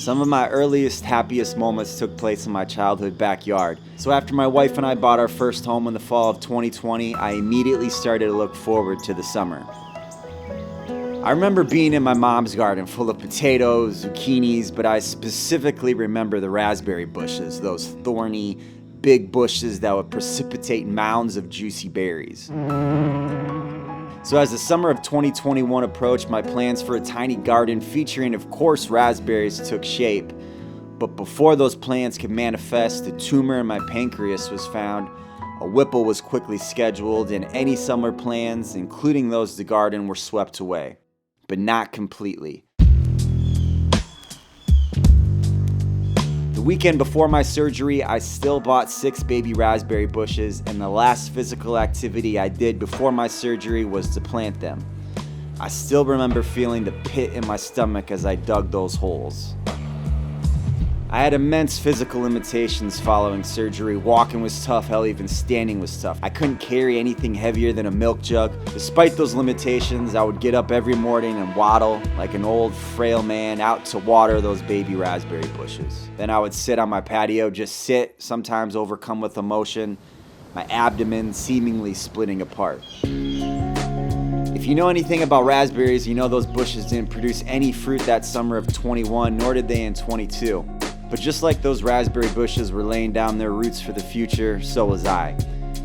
Some of my earliest, happiest moments took place in my childhood backyard. So after my wife and I bought our first home in the fall of 2020, I immediately started to look forward to the summer. I remember being in my mom's garden full of potatoes, zucchinis, but I specifically remember the raspberry bushes, those thorny, big bushes that would precipitate mounds of juicy berries. So as the summer of 2021 approached, my plans for a tiny garden featuring, of course, raspberries took shape. But before those plans could manifest, a tumor in my pancreas was found, a Whipple was quickly scheduled, and any summer plans, including those to garden, were swept away. But not completely. The weekend before my surgery, I still bought 6 baby raspberry bushes, and the last physical activity I did before my surgery was to plant them. I still remember feeling the pit in my stomach as I dug those holes. I had immense physical limitations following surgery. Walking was tough, hell, even standing was tough. I couldn't carry anything heavier than a milk jug. Despite those limitations, I would get up every morning and waddle like an old, frail man out to water those baby raspberry bushes. Then I would sit on my patio, just sit, sometimes overcome with emotion, my abdomen seemingly splitting apart. If you know anything about raspberries, you know those bushes didn't produce any fruit that summer of 21, nor did they in 22. But just like those raspberry bushes were laying down their roots for the future, so was I.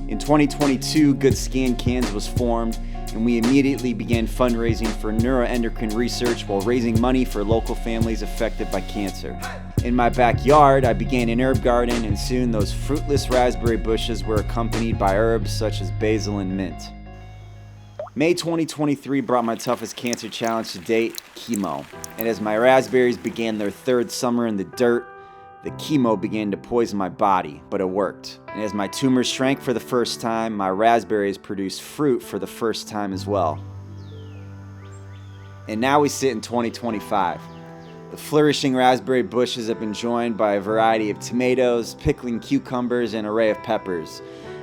In 2022, Good Scan Cans was formed, and we immediately began fundraising for neuroendocrine research while raising money for local families affected by cancer. In my backyard, I began an herb garden, and soon those fruitless raspberry bushes were accompanied by herbs such as basil and mint. May 2023 brought my toughest cancer challenge to date, chemo. And as my raspberries began their 3rd summer in the dirt, the chemo began to poison my body, but it worked. And as my tumor shrank for the first time, my raspberries produced fruit for the first time as well. And now we sit in 2025. The flourishing raspberry bushes have been joined by a variety of tomatoes, pickling cucumbers, and an array of peppers.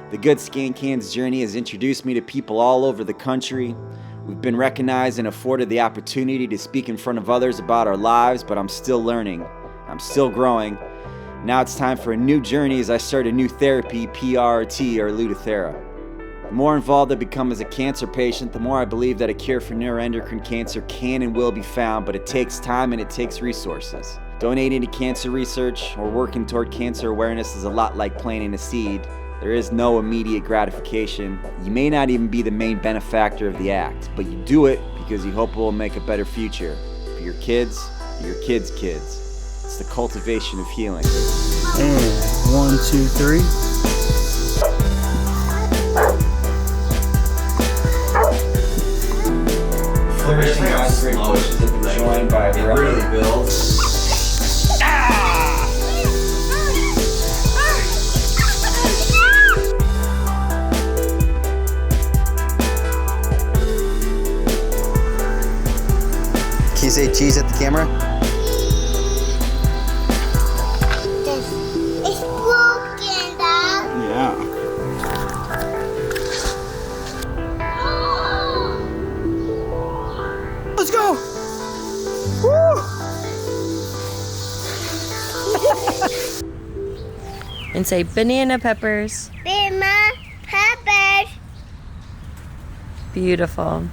The Good Scan Cans journey has introduced me to people all over the country. We've been recognized and afforded the opportunity to speak in front of others about our lives, but I'm still learning. I'm still growing. Now it's time for a new journey as I start a new therapy, PRRT or Lutathera. The more involved I become as a cancer patient, the more I believe that a cure for neuroendocrine cancer can and will be found, but it takes time and it takes resources. Donating to cancer research or working toward cancer awareness is a lot like planting a seed. There is no immediate gratification. You may not even be the main benefactor of the act, but you do it because you hope it will make a better future for your kids, for your kids' kids. It's the cultivation of healing. And 1, 2, 3. Flourishing raspberry bushes have been joined by a really builds. Can you say cheese at the camera? It's broken, Dad. Yeah. Let's go! Woo! And say banana peppers. Banana peppers. Beautiful.